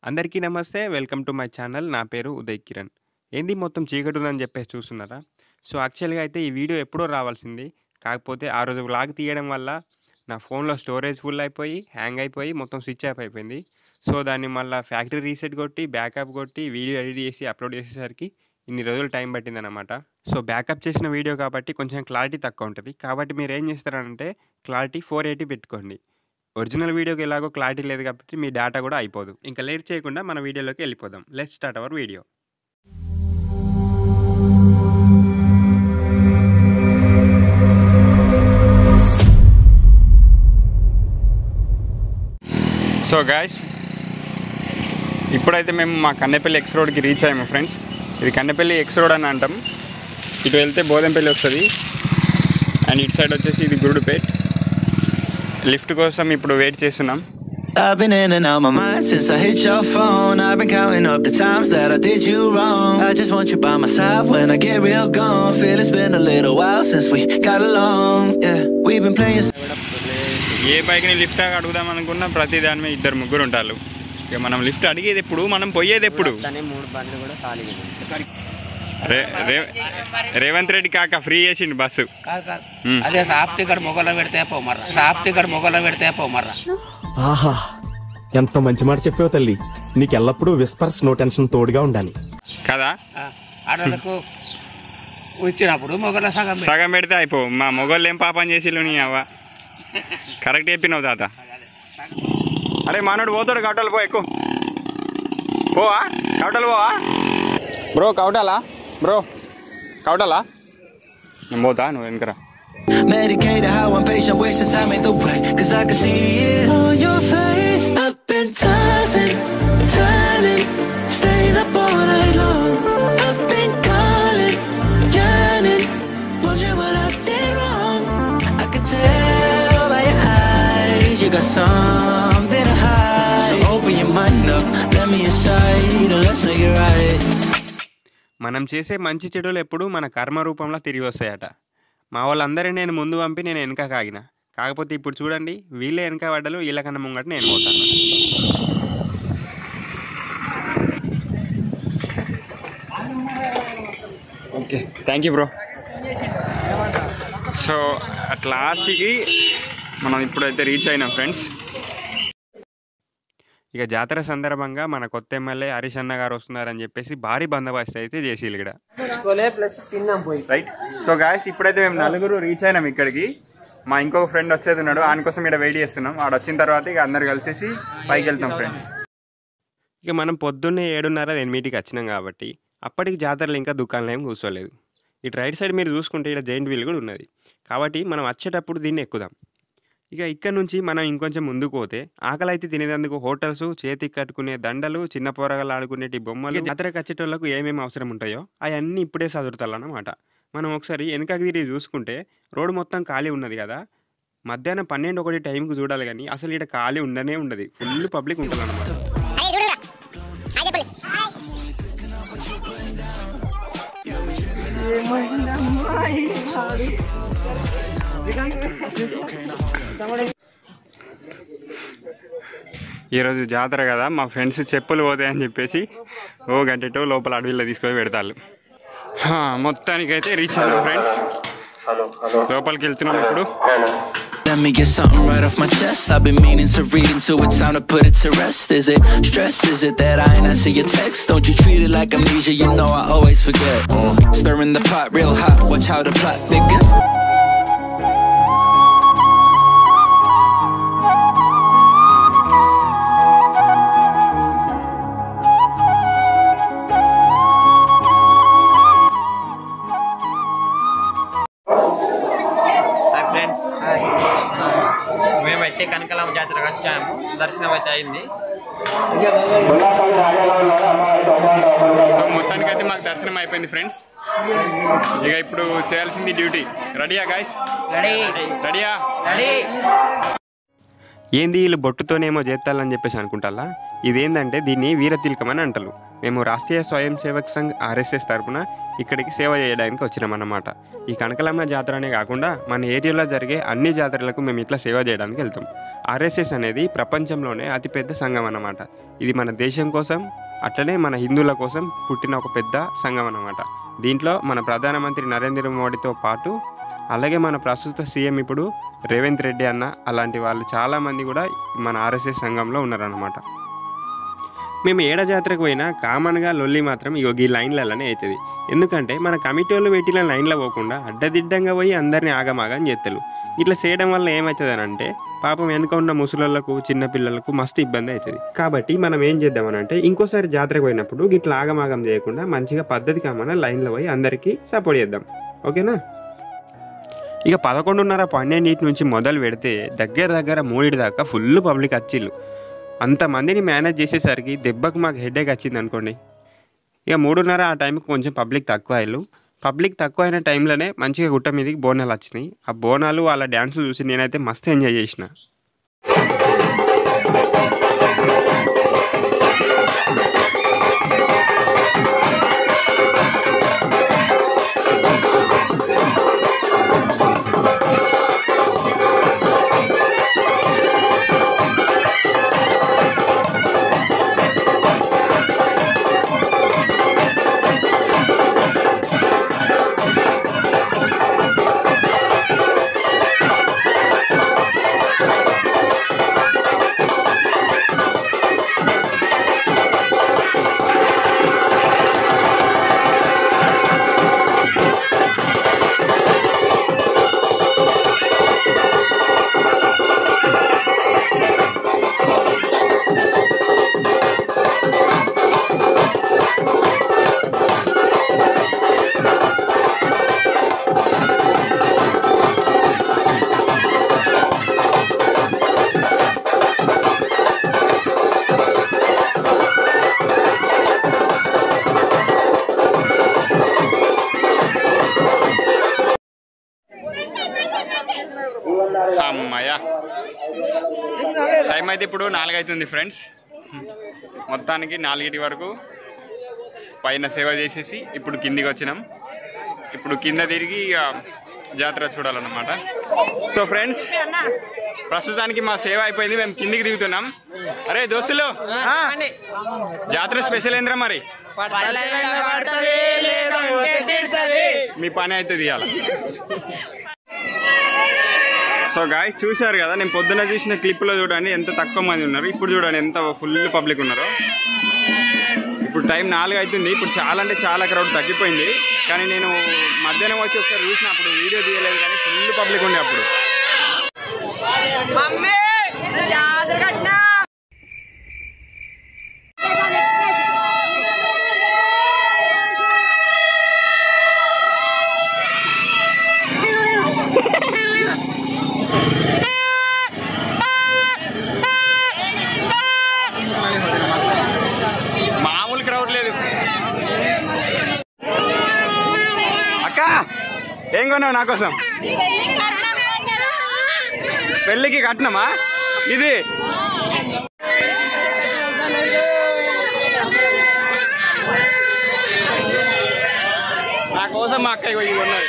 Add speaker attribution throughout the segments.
Speaker 1: అందరికీ నమస్తే. Welcome to my channel. నా పేరు ఉదయ్ కిరణ్. ఏంది మొత్తం చీకటుందని చెప్పేసి చూస్తున్నారా? సో, యాక్చువల్‌గా అయితే ఈ వీడియో ఎప్పుడో రావాల్సింది. కాకపోతే ఆ రోజు వ్లాగ్ తీయడం వల్ల నా ఫోన్‌లో స్టోరేజ్ ఫుల్ అయిపోయి, హ్యాంగ్ అయిపోయి మొత్తం స్విచ్ ఆఫ్ అయిపోయింది. సో, దాన్ని మళ్ళా ఫ్యాక్టరీ రీసెట్ కొట్టి, బ్యాకప్ కొట్టి, వీడియో ఎడిట్ చేసి అప్‌లోడ్ చేసేసరికి ఇన్ని రోజులు టైం పట్టిందనమాట. సో, బ్యాకప్ చేసిన వీడియో కాబట్టి కొంచెం క్లారిటీ తక్కువ ఉంటది. కాబట్టి మీరేం చేస్తారంటే క్లారిటీ 480 పెట్టుకోండి. ఒరిజినల్ వీడియోకి ఎలాగో క్లారిటీ లేదు కాబట్టి మీ డేటా కూడా అయిపోదు. ఇంకా లేట్ చేయకుండా మన వీడియోలోకి వెళ్ళిపోదాం. Let's start our video. So guys, ఇప్పుడైతే మేము మా కన్నెపల్లి ఎక్స్ రోడ్కి రీచ్ అయ్యాము ఫ్రెండ్స్. ఇది కన్నెపల్లి ఎక్స్ రోడ్ అని అంటాం. ఇటు వెళ్తే బోధంపల్లి వస్తుంది అండ్ ఇటు సైడ్ వచ్చేసి ఇది గురుడుపేట్. లిఫ్ట్ కోసం ఇప్పుడు వెయిట్ చేస్తున్నాం.
Speaker 2: I've been in and out my mind since I hit your phone. I've been counting up the times that I did you wrong. I just want you by my side when I get real gone. Feel it's been a little while since we got along. Yeah, we've been playing.
Speaker 1: ఏ బైక్ని lift అడుగుదాం అనుకున్నా ప్రతి దాని మీద ఇద్దరు ముగ్గురు ఉంటారు. ఇక మనం లిఫ్ట్ అడిగేది ఎప్పుడు, మనం పోయేది ఎప్పుడు? రేవంత్ రెడ్డి కాక ఫ్రీ చేసిండు బస్సు.
Speaker 3: అదే సాఫ్ టికెట్ మొగలో పెడితే పోమర్రా, సాఫ్ టికెట్ మొగలో పెడితే పోమర్రా.
Speaker 4: ఆహా, ఎంత మంచి మాట చెప్పావు తల్లి. నీకు ఎల్లప్పుడూ విస్పర్స్ నో టెన్షన్ తోడుగా ఉండాలి
Speaker 1: కదా.
Speaker 3: ఆడలకు వచ్చినప్పుడు మొగల
Speaker 1: సగం పెడితే అయిపో. మా మొగోళ్ళు ఏం పాపం చేసిళ్ళు నీ అవ్వ. కరెక్ట్ చెప్పినావు తాత. అరే మానవుడు పోతాడు, కవటాలు పో, ఎక్కువ పోవా, కవటాలు పోవా బ్రో, కవటాలా బ్రో, కవటాలా? నేను పోతా, నువ్వు వెనకరా.
Speaker 2: Medicated how I'm patient, wasting time ain't the way. Cause I can see it on your face. I've been tossing, turning, staying up all night long. I've been calling, yearning, wondering what I did wrong. I could tell by your eyes, you got something to hide. So open your mind up, let me inside, and let's make it right.
Speaker 1: మనం చేసే మంచి చెడులు ఎప్పుడు మన కర్మ రూపంలో తిరిగి వస్తాయట. మా వాళ్ళందరినీ నేను ముందు పంపి నేను వెనక కాగిన. కాకపోతే ఇప్పుడు చూడండి, వీళ్ళే వెనక పడ్డలు, వీళ్ళకన్నా ముంగట నేను పోతాను. Okay, thank you bro. So at లాస్ట్కి మనం ఇప్పుడైతే రీచ్ అయినాం ఫ్రెండ్స్. ఇక జాతర సందర్భంగా మన కొత్త ఎమ్మెల్యే హరీష్ అన్న గారు వస్తున్నారని చెప్పేసి భారీ బందోబస్తు అయితే చేసిళ్ళు ఇక్కడ. రైట్. సో గాయస్, ఇప్పుడైతే మేము నలుగురు రీచ్ అయినాం ఇక్కడికి. మా ఇంకొక ఫ్రెండ్ వచ్చేది ఉన్నాడు, ఆయన కోసం ఇక్కడ వెయిట్ చేస్తున్నాం. ఆడ వచ్చిన తర్వాత ఇక అందరు కలిసేసి పైకి వెళ్తాం ఫ్రెండ్స్. ఇక మనం పొద్దున్నే 7:30-8కి వచ్చినాం కాబట్టి అప్పటికి జాతరలో ఇంకా దుకాణాలు ఏం కూర్చోలేదు. ఇటు రైట్ సైడ్ మీరు చూసుకుంటే ఇక్కడ జైంట్ వీల్ కూడా ఉన్నది. కాబట్టి మనం వచ్చేటప్పుడు దీన్ని ఎక్కుదాం. ఇక ఇక్కడ నుంచి మనం ఇంకొంచెం ముందుకు పోతే ఆకలి అయితే తినేందుకు హోటల్స్, చేతికి కట్టుకునే దండలు, చిన్న పోరగాళ్ళు ఆడుకునేటి బొమ్మలు, జాతరకు వచ్చేటోళ్ళకు ఏమేమి అవసరం ఉంటాయో అవన్నీ ఇప్పుడే చదువుతారన్నమాట. మనం ఒకసారి వెనకకి తిరిగి చూసుకుంటే రోడ్డు మొత్తం ఖాళీ ఉన్నది కదా. మధ్యాహ్నం 12-1 టైంకి చూడాలి కానీ అసలు ఇక్కడ ఖాళీ ఉండనే ఉండదు. ఫుల్ పబ్లిక్ ఉంటుంది అన్నమాట. ఈరోజు జాతర కదా, మా ఫ్రెండ్స్ చెప్పులు పోతాయని చెప్పేసి ఓ గంటటో లోపల అడవిలో తీసుకొని పెడతారు. మొత్తానికైతే రీచ్ అయ్యాం ఫ్రెండ్స్. లోపలికి వెళ్తున్నాం ఇప్పుడు.
Speaker 2: Let me get something right off my chest. I've been meaning to read into it, time to put it to rest. Is it stress? Is it that I ain't answer your text? Don't you treat it like amnesia, you know I always forget. Stirring the pot real hot, watch how the plot thickens.
Speaker 3: మేమైతే కనకలమ్మ జాతరకు వచ్చాము, దర్శనం అయితే అయింది.
Speaker 1: So మొత్తానికైతే మాకు దర్శనం అయిపోయింది ఫ్రెండ్స్. ఇక ఇప్పుడు చేయాల్సింది డ్యూటీ. రెడీయా గాయస్? రెడీయా? ఏంది వీళ్ళు బొట్టుతోనేమో చేస్తాలని చెప్పేసి అనుకుంటారా? ఇదేంటంటే దీన్ని వీరతిలకం అని అంటారు. మేము రాష్ట్రీయ స్వయం సేవక్ సంఘ్ RSS తరపున ఇక్కడికి సేవ చేయడానికి వచ్చినామన్నమాట. ఈ కనకలమ్మ జాతరనే కాకుండా మన ఏరియాలో జరిగే అన్ని జాతరలకు మేము ఇట్లా సేవ చేయడానికి వెళ్తాం. RSS అనేది ప్రపంచంలోనే అతిపెద్ద సంఘం అన్నమాట. ఇది మన దేశం కోసం అట్లనే మన హిందువుల కోసం పుట్టిన ఒక పెద్ద సంఘం అన్నమాట. దీంట్లో మన ప్రధానమంత్రి నరేంద్ర మోడీతో పాటు అలాగే మన ప్రస్తుత సీఎం ఇప్పుడు రేవంత్ రెడ్డి అన్న అలాంటి వాళ్ళు చాలామంది కూడా మన RSS సంఘంలో ఉన్నారన్నమాట. మేము ఏడ జాతరకు పోయినా కామన్గా లొల్లి మాత్రం ఈ లైన్లలోనే అవుతుంది. ఎందుకంటే మన కమిటీ వాళ్ళు పెట్టిన లైన్లో పోకుండా అడ్డదిడ్డంగా పోయి అందరినీ ఆగమాగం చేస్తారు. ఇట్లా చేయడం వల్ల ఏమవుతుంది అంటే పాపం వెనుక ఉన్న ముసలోళ్ళకు చిన్నపిల్లలకు మస్తు ఇబ్బంది అవుతుంది. కాబట్టి మనం ఏం చేద్దామనంటే ఇంకోసారి జాతరకు పోయినప్పుడు ఇట్లా ఆగమాగం చేయకుండా మంచిగా పద్ధతిగా మన లైన్లో పోయి అందరికీ సపోర్ట్ చేద్దాం. ఓకేనా? ఇక 11:30-12 నుంచి మొదలు పెడితే దగ్గర 3 దాకా ఫుల్ పబ్లిక్ వచ్చిళ్ళు. అంతమందిని మేనేజ్ చేసేసరికి దెబ్బకు మాకు హెడేక్ వచ్చింది అనుకోండి. ఇక 3:30 ఆ టైంకి కొంచెం పబ్లిక్ తక్కువ అయ్యారు. పబ్లిక్ తక్కువ అయిన టైంలోనే మంచిగా గుట్ట మీదకి బోనాలు వచ్చినాయి. ఆ బోనాలు వాళ్ళ డ్యాన్సులు చూసి నేనైతే మస్తు ఎంజాయ్ చేసిన. అమ్మాయ టైం అయితే ఇప్పుడు 4 అవుతుంది ఫ్రెండ్స్. మొత్తానికి 4 వరకు పైన సేవ చేసేసి ఇప్పుడు కిందికి వచ్చినాం. ఇప్పుడు కింద తిరిగి జాతర చూడాలన్నమాట. సో ఫ్రెండ్స్ ప్రస్తుతానికి మా సేవ అయిపోయింది, మేము కిందికి దిగుతున్నాం. అరే దోస్తులు, జాతర స్పెషల్ ఏంద్రా మరి? మీ పని అవుతుంది ఇవాళ. సో గాయ్స్ చూశారు కదా, నేను పొద్దున చూసిన క్లిప్లో చూడండి ఎంత తక్కువ మంది ఉన్నారు, ఇప్పుడు చూడండి ఎంత ఫుల్ పబ్లిక్ ఉన్నారో. ఇప్పుడు టైం 4 అవుతుంది. ఇప్పుడు చాలా అంటే చాలా క్రౌడ్ తగ్గిపోయింది. కానీ నేను మధ్యాహ్నం వచ్చి ఒకసారి చూసినప్పుడు వీడియో తీయలేదు, కానీ ఫుల్ పబ్లిక్ ఉండే అప్పుడు. మామూలు క్రౌడ్ లేదు. అక్క ఏం కొన్నావు నా కోసం? పెళ్ళికి కట్నమా ఇది? నా కోసం మా అక్క ఇవి కొన్నది.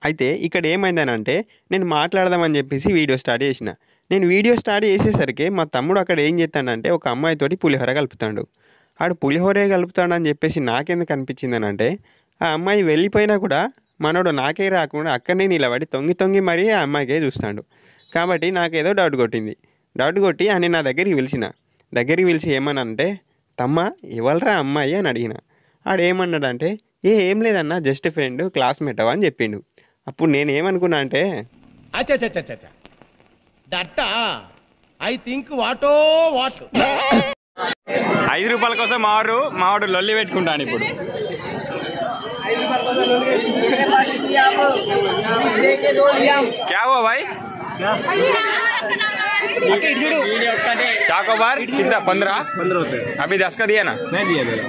Speaker 1: అయితే ఇక్కడ ఏమైందనంటే నేను మాట్లాడదామని చెప్పేసి వీడియో స్టార్ట్ చేసిన. నేను వీడియో స్టార్ట్ చేసేసరికి మా తమ్ముడు అక్కడ ఏం చేస్తాడంటే ఒక అమ్మాయితోటి పులిహోర కలుపుతాడు. ఆడు పులిహోరే కలుపుతాడని చెప్పేసి నాకెందుకు అనిపించిందనంటే ఆ అమ్మాయి వెళ్ళిపోయినా కూడా మనోడు నాకే రాకుండా అక్కడనే నిలబడి తొంగి మరీ ఆ అమ్మాయికే చూస్తాడు. కాబట్టి నాకేదో డౌట్ కొట్టి అని నా దగ్గరికి పిలిచి ఏమనంటే తమ్మ ఎవరరా అమ్మాయి అని అడిగిన. ఆడేమన్నాడంటే ఏం లేదన్నా జస్ట్ ఫ్రెండ్ క్లాస్మేట్ అని చెప్పిండు. అప్పుడు నేనేమనుకున్నా అంటే ₹5 కోసం మావాడు లొల్లి పెట్టుకుంటాను ఇప్పుడు. क्या हुआ भाई? चाकोबार कितना? 15 होते हैं. अभी 10 का दिया ना? नहीं दिया मेरा.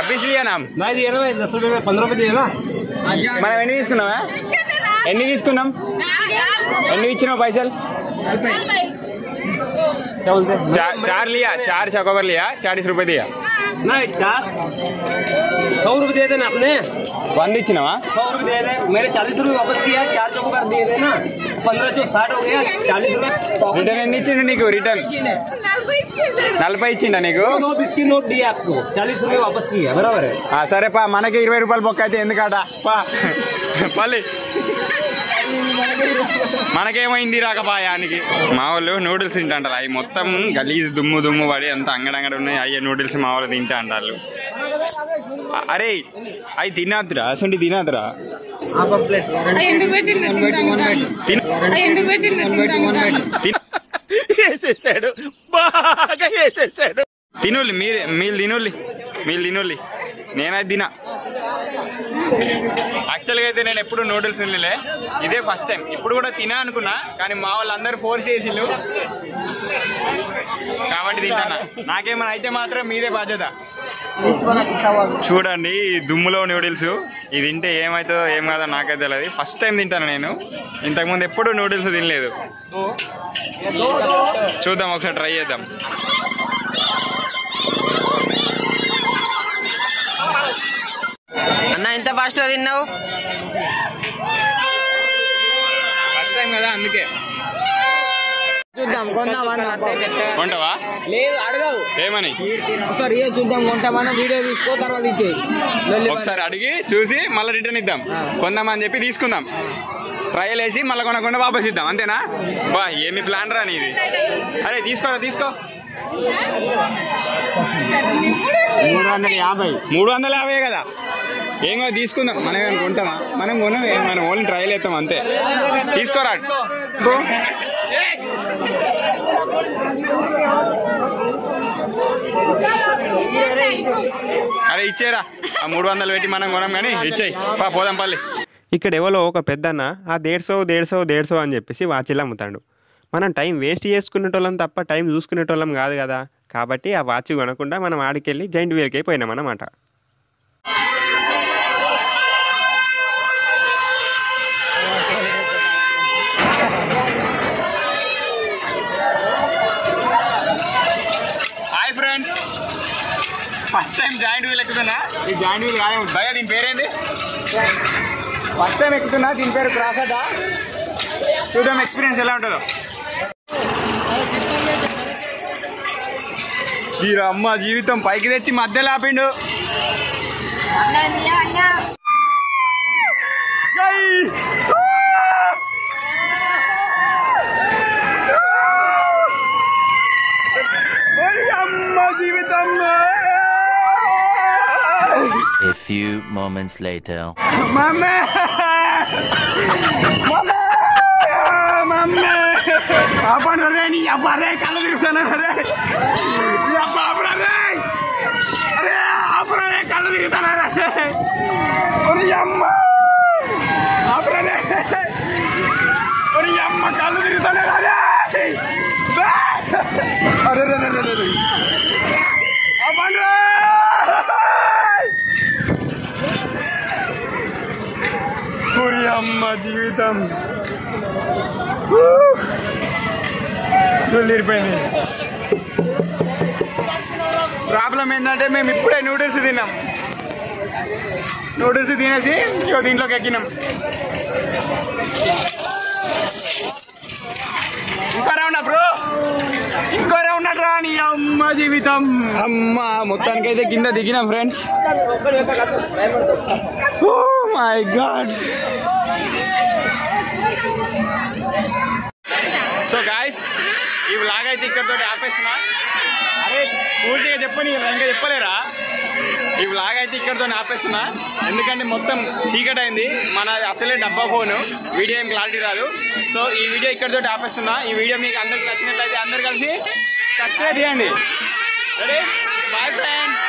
Speaker 1: अभी लिया ना? नहीं दिया ना भाई. 10 रुपये में 15 रुपये दिया ना. మనం ఎన్ని తీసుకున్నావా? ఎన్ని తీసుకున్నాం? ఎన్ని ఇచ్చినావు పైసలు? चार लिया, 4 चौकोबार लिया, 40 रुपए दिया।
Speaker 5: नहीं 4 100 रुपए दे देना आपने।
Speaker 1: 100 इच्छिनावा?
Speaker 5: 100 रुपए दे दे। मैंने 40 रुपए वापस किया, 4 चौकोबार दिए थे ना, 15 जो 60 हो गया, 40 रुपए
Speaker 1: रिटर्न ఎన్ని ఇచ్చిండు నీకు? రిటర్న్ 40 ఇచ్చిండా నీకు?
Speaker 5: 2 बिस्किट नोट दिया आपको, 40 रुपए वापस किया, बराबर है।
Speaker 1: సరే పా, మనకి 20 రూపాయలు బొక్క అయితే ఎందుకట పా పల్లి. మనకేమైంది రాకపాయానికి. మా వాళ్ళు నూడిల్స్ తింటా అంటారు. అవి మొత్తం గలీజ్ దుమ్ము దుమ్ము పడి అంత అంగడంగడ ఉన్నాయి. అయ్యే నూడిల్స్ మా వాళ్ళు తింటా అంటారు. అరే అవి తినద్దురా, అసలు తినద్దురా. వేసేసాడు, బాగా వేసేసాడు. తినోళ్ళు మీరు తినోళ్ళు నేనైతే తినా. యాక్చువల్గా అయితే నేను ఎప్పుడు నూడిల్స్ తినలే, ఇదే ఫస్ట్ టైం. ఇప్పుడు కూడా తినా అనుకున్నా, కానీ మా వాళ్ళందరూ ఫోర్స్ చేసిళ్ళు కాబట్టి తింటానా. నాకేమైనా అయితే మాత్రం మీదే బాధ్యత. చూడండి దుమ్ములో నూడిల్స్, ఇది తింటే ఏమవుతుందో ఏం కాదో నాకైతే తెలియదు. ఫస్ట్ టైం తింటాను నేను, ఇంతకుముందు ఎప్పుడు నూడిల్స్ తినలేదు. చూద్దాం, ఒకసారి ట్రై చేద్దాం.
Speaker 3: అన్న ఎంత ఫాస్ట్ గా తిన్నావు?
Speaker 1: ఫస్ట్ టైం కదా అందుకే.
Speaker 5: చూద్దాం
Speaker 1: కొంటావా?
Speaker 5: లేదు అడగవు
Speaker 1: ఏమని
Speaker 5: ఒకసారి చూద్దాం, కొంటామని వీడియో తీసుకో, తర్వాత ఇచ్చేయి.
Speaker 1: ఒకసారి అడిగి చూసి మళ్ళీ రిటర్న్ ఇద్దాం. కొందామని చెప్పి తీసుకుందాం, ట్రయల్ వేసి మళ్ళీ కొనకుండా వాపస్ ఇద్దాం, అంతేనా? బా ఏమి ప్లాన్ రా నీది. అరే తీసుకో 350 కదా, ఏం కాదు తీసుకుందాం. మనం ఏమైనా కొంటామా? మనం ఓన్లీ ట్రయల్ వేస్తాం అంతే. తీసుకోరా. అరే ఇచ్చేరా, ఆ 300 పెట్టి మనం కొనం కానీ ఇచ్చేయి. పోదాం పల్లి. ఇక్కడ ఎవరో ఒక పెద్దన్న ఆ 150 అని చెప్పేసి వాచిలు అమ్ముతాడు. మనం టైం వేస్ట్ చేసుకునేటోళ్ళం తప్ప టైం చూసుకునేటోళ్ళం కాదు కదా. కాబట్టి ఆ వాచ్ కొనకుండా మనం ఆడికెళ్ళి జైంట్ వీల్కి అయిపోయినాం అన్నమాట. Hi friends, first time giant wheel ఎక్కుతున్నా. ఈ జాయింట్ వీల్ కాదే భయ, దీని పేరేంటి? ఫస్ట్ టైం ఎక్కుతున్నా, దీని పేరు క్రాస్ అడ్డా. చూద్దాం ఎక్స్పీరియన్స్ ఎలా ఉంటుందో. ఈ అమ్మ జీవితం పైకి తెచ్చి మధ్యలో ఆపిండు. అమ్మ జీవితం.
Speaker 6: A few moments later.
Speaker 1: Mama! Apa nih? Apa nih? Kalau di sana ada. Apa nih? Apa nih? Kalau di sana ada. Oh yamma. Apa nih? Oh yamma kalau di sana ada. Ada. Apa nih? అమ్మ జీవితం వెళ్ళిపోయింది. Problem ఏంటంటే మేము ఇప్పుడే noodles తిన్నాం. Noodles తినేసి దీంట్లోకి ఎక్కినాం. ఇంకో రౌండ్ బ్రో, ఇంకో రౌండ్ రా. నీ అమ్మ జీవితం. అమ్మ మొత్తానికైతే కింద దిగినాం friends. Oh my god. So guys, ఈ వ్లాగ్ అయితే ఇక్కడితో ఆపేస్తున్నా. అరే పూర్తిగా చెప్పని ఇంకా చెప్పలేరా? ఈ వ్లాగ్ అయితే ఇక్కడితో ఆపేస్తున్నా, ఎందుకంటే మొత్తం చీకటి అయింది. మన అసలే డబ్బా ఫోను, వీడియో ఏం క్లారిటీ రాదు. సో ఈ వీడియో ఇక్కడితో ఆపేస్తున్నా. ఈ వీడియో మీకు అందరికి నచ్చినట్లయితే అందరు కలిసి సబ్స్క్రైబ్ చేయండి. సరే బాయ్ ఫ్రెండ్స్.